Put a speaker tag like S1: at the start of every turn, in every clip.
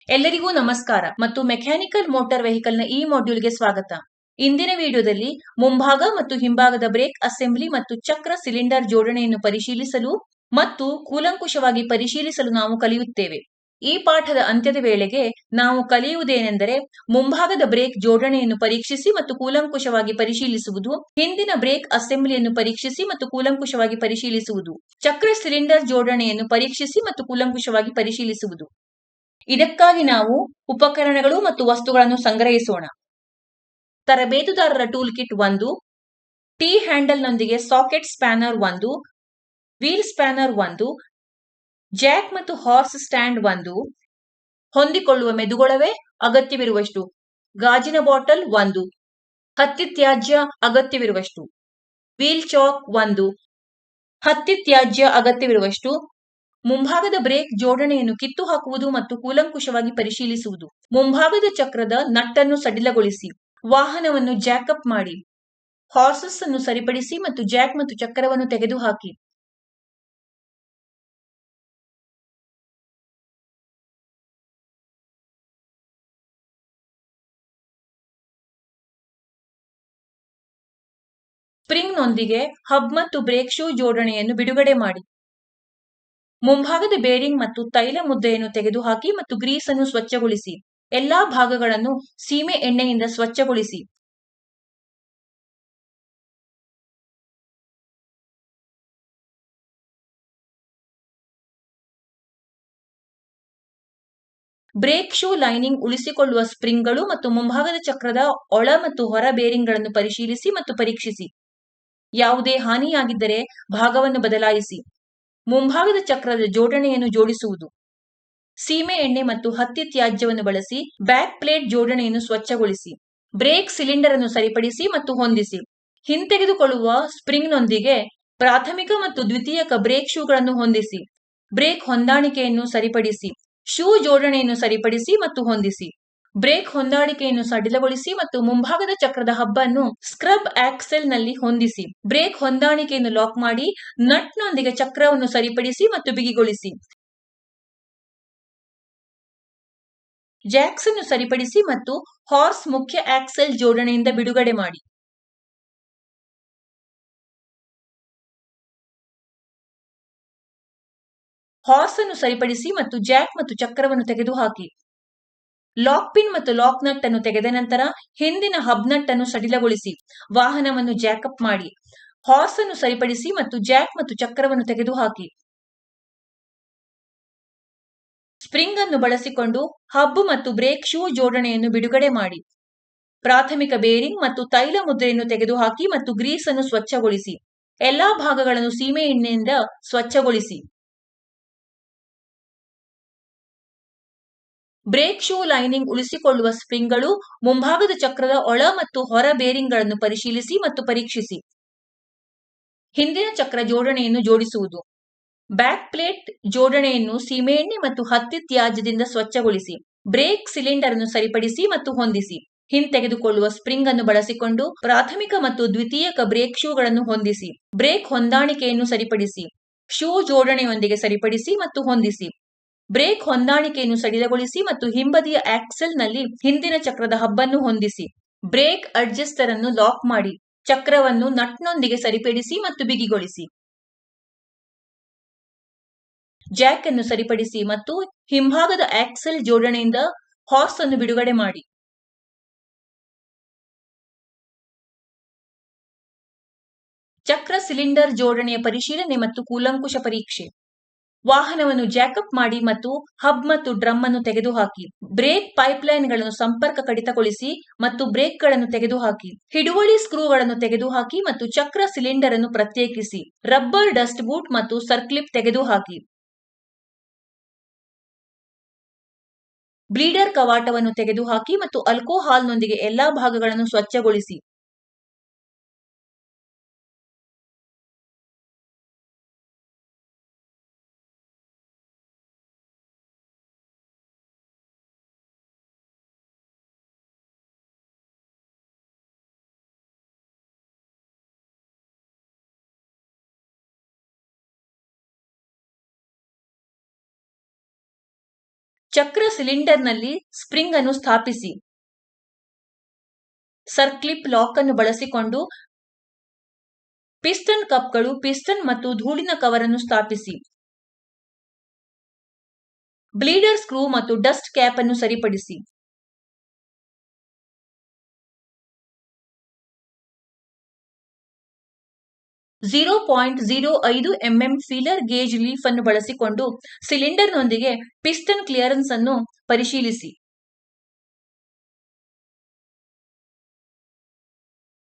S1: ಎಲ್ಲರಿಗೂ ನಮಸ್ಕಾರ ಮತ್ತು ಮೆಕ್ಯಾನಿಕಲ್ ಮೋಟಾರ್ ವೆಹಿಕಲ್ನ ಈ ಮಾಡ್ಯೂಲ್ಗೆ ಸ್ವಾಗತ. ಇಂದಿನ ವಿಡಿಯೋದಲ್ಲಿ ಮುಂಭಾಗ ಮತ್ತು ಹಿಂಭಾಗದ ಬ್ರೇಕ್ ಅಸೆಂಬ್ಲಿ ಮತ್ತು ಚಕ್ರ ಸಿಲಿಂಡರ್ ಜೋಡಣೆಯನ್ನು ಪರಿಶೀಲಿಸಲು ಮತ್ತು ಕೂಲಂಕುಷವಾಗಿ ಪರಿಶೀಲಿಸಲು ನಾವು ಕಲಿಯುತ್ತೇವೆ. ಈ ಪಾಠದ ಅಂತ್ಯದ ವೇಳೆಗೆ ನಾವು ಕಲಿಯುವುದೇನೆಂದರೆ ಮುಂಭಾಗದ ಬ್ರೇಕ್ ಜೋಡಣೆಯನ್ನು ಪರೀಕ್ಷಿಸಿ ಮತ್ತು ಕೂಲಂಕುಷವಾಗಿ ಪರಿಶೀಲಿಸುವುದು, ಹಿಂದಿನ ಬ್ರೇಕ್ ಅಸೆಂಬ್ಲಿಯನ್ನು ಪರೀಕ್ಷಿಸಿ ಮತ್ತು ಕೂಲಂಕುಷವಾಗಿ ಪರಿಶೀಲಿಸುವುದು, ಚಕ್ರ ಸಿಲಿಂಡರ್ ಜೋಡಣೆಯನ್ನು ಪರೀಕ್ಷಿಸಿ ಮತ್ತು ಕೂಲಂಕುಷವಾಗಿ ಪರಿಶೀಲಿಸುವುದು. ಇದಕ್ಕಾಗಿ ನಾವು ಉಪಕರಣಗಳು ಮತ್ತು ವಸ್ತುಗಳನ್ನು ಸಂಗ್ರಹಿಸೋಣ. ತರಬೇತುದಾರರ ಟೂಲ್ ಕಿಟ್ 1, ಟಿ ಹ್ಯಾಂಡಲ್ನೊಂದಿಗೆ socket spanner 1, wheel spanner 1, jack ಮತ್ತು ಹಾರ್ಸ್ ಸ್ಟ್ಯಾಂಡ್ 1, ಹೊಂದಿಕೊಳ್ಳುವ ಮೆದುಗೊಳವೆ ಅಗತ್ಯವಿರುವಷ್ಟು, ಗಾಜಿನ ಬಾಟಲ್ 1, ಹತ್ತಿ ತ್ಯಾಜ್ಯ ಅಗತ್ಯವಿರುವಷ್ಟು, ವೀಲ್ ಚಾಕ್ 1, ಹತ್ತಿ ತ್ಯಾಜ್ಯ ಅಗತ್ಯವಿರುವಷ್ಟು, ಮುಂಭಾಗದ ಬ್ರೇಕ್ ಜೋಡಣೆಯನ್ನು ಕಿತ್ತು ಹಾಕುವುದು ಮತ್ತು ಕೂಲಂಕುಷವಾಗಿ ಪರಿಶೀಲಿಸುವುದು, ಮುಂಭಾಗದ ಚಕ್ರದ ನಟ್ಟನ್ನು ಸಡಿಲಗೊಳಿಸಿ, ವಾಹನವನ್ನು ಜಾಕಪ್ ಮಾಡಿ, ಹಾರ್ಸಸ್ ಅನ್ನು ಸರಿಪಡಿಸಿ ಮತ್ತು ಜಾಕ್ ಮತ್ತು ಚಕ್ರವನ್ನು ತೆಗೆದುಹಾಕಿ. ಸ್ಪ್ರಿಂಗ್ನೊಂದಿಗೆ ಹಬ್ ಮತ್ತು ಬ್ರೇಕ್ ಶೂ ಜೋಡಣೆಯನ್ನು ಬಿಡುಗಡೆ ಮಾಡಿ. ಮುಂಭಾಗದ ಬೇರಿಂಗ್ ಮತ್ತು ತೈಲ ಮುದ್ದೆಯನ್ನು ತೆಗೆದುಹಾಕಿ ಮತ್ತು ಗ್ರೀಸ್ ಅನ್ನು ಸ್ವಚ್ಛಗೊಳಿಸಿ. ಎಲ್ಲಾ ಭಾಗಗಳನ್ನು ಸೀಮೆ ಎಣ್ಣೆಯಿಂದ ಸ್ವಚ್ಛಗೊಳಿಸಿ. ಬ್ರೇಕ್ ಶೂ ಲೈನಿಂಗ್ ಉಳಿಸಿಕೊಳ್ಳುವ ಸ್ಪ್ರಿಂಗ್ಗಳು ಮತ್ತು ಮುಂಭಾಗದ ಚಕ್ರದ ಒಳ ಮತ್ತು ಹೊರ ಬೇರಿಂಗ್ಗಳನ್ನು ಪರಿಶೀಲಿಸಿ ಮತ್ತು ಪರೀಕ್ಷಿಸಿ. ಯಾವುದೇ ಹಾನಿಯಾಗಿದ್ದರೆ ಭಾಗವನ್ನು ಬದಲಾಯಿಸಿ. ಮುಂಭಾಗದ ಚಕ್ರದ ಜೋಡಣೆಯನ್ನು ಜೋಡಿಸುವುದು. ಸೀಮೆ ಎಣ್ಣೆ ಮತ್ತು ಹತ್ತಿ ತ್ಯಾಜ್ಯವನ್ನು ಬಳಸಿ ಬ್ಯಾಕ್ ಪ್ಲೇಟ್ ಜೋಡಣೆಯನ್ನು ಸ್ವಚ್ಛಗೊಳಿಸಿ. ಬ್ರೇಕ್ ಸಿಲಿಂಡರ್ ಅನ್ನು ಸರಿಪಡಿಸಿ ಮತ್ತು ಹೊಂದಿಸಿ. ಹಿಂತೆಗೆದುಕೊಳ್ಳುವ ಸ್ಪ್ರಿಂಗ್ನೊಂದಿಗೆ ಪ್ರಾಥಮಿಕ ಮತ್ತು ದ್ವಿತೀಯಕ ಬ್ರೇಕ್ ಶೂಗಳನ್ನು ಹೊಂದಿಸಿ. ಬ್ರೇಕ್ ಹೊಂದಾಣಿಕೆಯನ್ನು ಸರಿಪಡಿಸಿ. ಶೂ ಜೋಡಣೆಯನ್ನು ಸರಿಪಡಿಸಿ ಮತ್ತು ಹೊಂದಿಸಿ. ಬ್ರೇಕ್ ಹೊಂದಾಣಿಕೆಯನ್ನು ಸಡಿಲಗೊಳಿಸಿ ಮತ್ತು ಮುಂಭಾಗದ ಚಕ್ರದ ಹಬ್ಬನ್ನು ಸ್ಕ್ರಬ್ ಆಕ್ಸೆಲ್ ನಲ್ಲಿ ಹೊಂದಿಸಿ. ಬ್ರೇಕ್ ಹೊಂದಾಣಿಕೆಯನ್ನು ಲಾಕ್ ಮಾಡಿ, ನಟ್ನೊಂದಿಗೆ ಚಕ್ರವನ್ನು ಸರಿಪಡಿಸಿ ಮತ್ತು ಬಿಗಿಗೊಳಿಸಿ. ಜಾಕ್ಸ್ ಅನ್ನು ಸರಿಪಡಿಸಿ ಮತ್ತು ಹಾರ್ಸ್ ಮುಖ್ಯ ಆಕ್ಸೆಲ್ ಜೋಡಣೆಯಿಂದ ಬಿಡುಗಡೆ ಮಾಡಿ. ಹಾರ್ಸ್ ಅನ್ನು ಸರಿಪಡಿಸಿ ಮತ್ತು ಜಾಕ್ ಮತ್ತು ಚಕ್ರವನ್ನು ತೆಗೆದುಹಾಕಿ. ಲಾಕ್ ಪಿನ್ ಮತ್ತು ಲಾಕ್ ನಟ್ ಅನ್ನು ತೆಗೆದ ನಂತರ ಹಿಂದಿನ ಹಬ್ ನಟ್ ಅನ್ನು ಸಡಿಲಗೊಳಿಸಿ. ವಾಹನವನ್ನು ಜಾಕಪ್ ಮಾಡಿ. ಹಾರ್ಸ್ ಅನ್ನು ಸರಿಪಡಿಸಿ ಮತ್ತು ಜಾಕ್ ಮತ್ತು ಚಕ್ರವನ್ನು ತೆಗೆದುಹಾಕಿ. ಸ್ಪ್ರಿಂಗ್ ಅನ್ನು ಬಳಸಿಕೊಂಡು ಹಬ್ ಮತ್ತು ಬ್ರೇಕ್ ಶೂ ಜೋಡಣೆಯನ್ನು ಬಿಡುಗಡೆ ಮಾಡಿ. ಪ್ರಾಥಮಿಕ ಬೇರಿಂಗ್ ಮತ್ತು ತೈಲ ಮುದ್ರೆಯನ್ನು ತೆಗೆದುಹಾಕಿ ಮತ್ತು ಗ್ರೀಸ್ ಅನ್ನು ಸ್ವಚ್ಛಗೊಳಿಸಿ. ಎಲ್ಲಾ ಭಾಗಗಳನ್ನು ಸೀಮೆ ಎಣ್ಣೆಯಿಂದ ಸ್ವಚ್ಛಗೊಳಿಸಿ. ಬ್ರೇಕ್ ಶೂ ಲೈನಿಂಗ್ ಉಳಿಸಿಕೊಳ್ಳುವ ಸ್ಪ್ರಿಂಗ್ಗಳು, ಮುಂಭಾಗದ ಚಕ್ರದ ಒಳ ಮತ್ತು ಹೊರ ಬೇರಿಂಗ್ಗಳನ್ನು ಪರಿಶೀಲಿಸಿ ಮತ್ತು ಪರೀಕ್ಷಿಸಿ. ಹಿಂದಿನ ಚಕ್ರ ಜೋಡಣೆಯನ್ನು ಜೋಡಿಸುವುದು. ಬ್ಯಾಕ್ ಪ್ಲೇಟ್ ಜೋಡಣೆಯನ್ನು ಸೀಮೆಎಣ್ಣೆ ಮತ್ತು ಹತ್ತಿ ತ್ಯಾಜ್ಯದಿಂದ ಸ್ವಚ್ಛಗೊಳಿಸಿ. ಬ್ರೇಕ್ ಸಿಲಿಂಡರ್ ಅನ್ನು ಸರಿಪಡಿಸಿ ಮತ್ತು ಹೊಂದಿಸಿ. ಹಿಂತೆಗೆದುಕೊಳ್ಳುವ ಸ್ಪ್ರಿಂಗ್ ಅನ್ನು ಬಳಸಿಕೊಂಡು ಪ್ರಾಥಮಿಕ ಮತ್ತು ದ್ವಿತೀಯಕ ಬ್ರೇಕ್ ಶೂಗಳನ್ನು ಹೊಂದಿಸಿ. ಬ್ರೇಕ್ ಹೊಂದಾಣಿಕೆಯನ್ನು ಸರಿಪಡಿಸಿ. ಶೂ ಜೋಡಣೆಯೊಂದಿಗೆ ಸರಿಪಡಿಸಿ ಮತ್ತು ಹೊಂದಿಸಿ. ಬ್ರೇಕ್ ಹೊಂದಾಣಿಕೆಯನ್ನು ಸಡಿಲಗೊಳಿಸಿ ಮತ್ತು ಹಿಂಬದಿಯ ಆಕ್ಸೆಲ್ ನಲ್ಲಿ ಹಿಂದಿನ ಚಕ್ರದ ಹಬ್ಬನ್ನು ಹೊಂದಿಸಿ. ಬ್ರೇಕ್ ಅಡ್ಜಸ್ಟರ್ ಅನ್ನು ಲಾಕ್ ಮಾಡಿ. ಚಕ್ರವನ್ನು ನಟ್ನೊಂದಿಗೆ ಸರಿಪಡಿಸಿ ಮತ್ತು ಬಿಗಿಗೊಳಿಸಿ. ಜಾಕ್ ಅನ್ನು ಸರಿಪಡಿಸಿ ಮತ್ತು ಹಿಂಭಾಗದ ಆಕ್ಸೆಲ್ ಜೋಡಣೆಯಿಂದ ಹಾರ್ಸ್ ಅನ್ನು ಬಿಡುಗಡೆ ಮಾಡಿ. ಚಕ್ರ ಸಿಲಿಂಡರ್ ಜೋಡಣೆಯ ಪರಿಶೀಲನೆ ಮತ್ತು ಕೂಲಂಕುಷ ಪರೀಕ್ಷೆ. ವಾಹನವನ್ನು ಜಾಕಪ್ ಮಾಡಿ ಮತ್ತು ಹಬ್ ಮತ್ತು ಡ್ರಮ್ ಅನ್ನು ತೆಗೆದುಹಾಕಿ. ಬ್ರೇಕ್ ಪೈಪ್ಲೈನ್ಗಳನ್ನು ಸಂಪರ್ಕ ಕಡಿತಗೊಳಿಸಿ ಮತ್ತು ಬ್ರೇಕ್ಗಳನ್ನು ತೆಗೆದುಹಾಕಿ. ಹಿಡುವಳಿ ಸ್ಕ್ರೂಗಳನ್ನು ತೆಗೆದುಹಾಕಿ ಮತ್ತು ಚಕ್ರ ಸಿಲಿಂಡರ್ ಅನ್ನು ಪ್ರತ್ಯೇಕಿಸಿ. ರಬ್ಬರ್ ಡಸ್ಟ್ ಬೂಟ್ ಮತ್ತು ಸರ್ಕ್ಲಿಪ್ ತೆಗೆದುಹಾಕಿ. ಬ್ಲೀಡರ್ ಕವಾಟವನ್ನು ತೆಗೆದುಹಾಕಿ ಮತ್ತು ಆಲ್ಕೋಹಾಲ್ನೊಂದಿಗೆ ಎಲ್ಲಾ ಭಾಗಗಳನ್ನು ಸ್ವಚ್ಛಗೊಳಿಸಿ. ಚಕ್ರ ಸಿಲಿಂಡರ್ನಲ್ಲಿ ಸ್ಪ್ರಿಂಗ್ ಅನ್ನು ಸ್ಥಾಪಿಸಿ. ಸರ್ಕ್ಲಿಪ್ ಲಾಕ್ ಅನ್ನು ಬಳಸಿಕೊಂಡು ಪಿಸ್ಟನ್ ಕಪ್ಗಳು, ಪಿಸ್ಟನ್ ಮತ್ತು ಧೂಳಿನ ಕವರ್ ಅನ್ನು ಸ್ಥಾಪಿಸಿ. ಬ್ಲೀಡರ್ ಸ್ಕ್ರೂ ಮತ್ತು ಡಸ್ಟ್ ಕ್ಯಾಪ್ ಅನ್ನು ಸರಿಪಡಿಸಿ. .05 mm ಫೀಲರ್ ಗೇಜ್ ಲೀಫ್ ಅನ್ನು ಬಳಸಿಕೊಂಡು ಸಿಲಿಂಡರ್ನೊಂದಿಗೆ ಪಿಸ್ಟನ್ ಕ್ಲಿಯರೆನ್ಸ್ ಅನ್ನು ಪರಿಶೀಲಿಸಿ.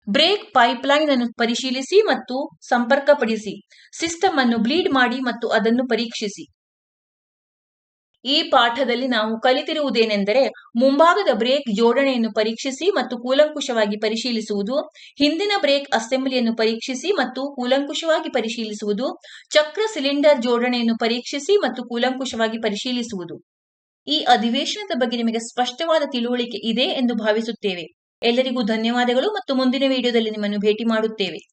S1: ಬ್ರೇಕ್ ಪೈಪ್ಲೈನ್ ಅನ್ನು ಪರಿಶೀಲಿಸಿ ಮತ್ತು ಸಂಪರ್ಕಪಡಿಸಿ. ಸಿಸ್ಟಮ್ ಅನ್ನು ಬ್ಲೀಡ್ ಮಾಡಿ ಮತ್ತು ಅದನ್ನು ಪರೀಕ್ಷಿಸಿ. ಈ ಪಾಠದಲ್ಲಿ ನಾವು ಕಲಿತಿರುವುದೇನೆಂದರೆ, ಮುಂಭಾಗದ ಬ್ರೇಕ್ ಜೋಡಣೆಯನ್ನು ಪರೀಕ್ಷಿಸಿ ಮತ್ತು ಕೂಲಂಕುಷವಾಗಿ ಪರಿಶೀಲಿಸುವುದು, ಹಿಂದಿನ ಬ್ರೇಕ್ ಅಸೆಂಬ್ಲಿಯನ್ನು ಪರೀಕ್ಷಿಸಿ ಮತ್ತು ಕೂಲಂಕುಷವಾಗಿ ಪರಿಶೀಲಿಸುವುದು, ಚಕ್ರ ಸಿಲಿಂಡರ್ ಜೋಡಣೆಯನ್ನು ಪರೀಕ್ಷಿಸಿ ಮತ್ತು ಕೂಲಂಕುಷವಾಗಿ ಪರಿಶೀಲಿಸುವುದು. ಈ ಅಧಿವೇಶನದ ಬಗ್ಗೆ ನಿಮಗೆ ಸ್ಪಷ್ಟವಾದ ತಿಳುವಳಿಕೆ ಇದೆ ಎಂದು ಭಾವಿಸುತ್ತೇವೆ. ಎಲ್ಲರಿಗೂ ಧನ್ಯವಾದಗಳು ಮತ್ತು ಮುಂದಿನ ವಿಡಿಯೋದಲ್ಲಿ ನಿಮ್ಮನ್ನು ಭೇಟಿ ಮಾಡುತ್ತೇವೆ.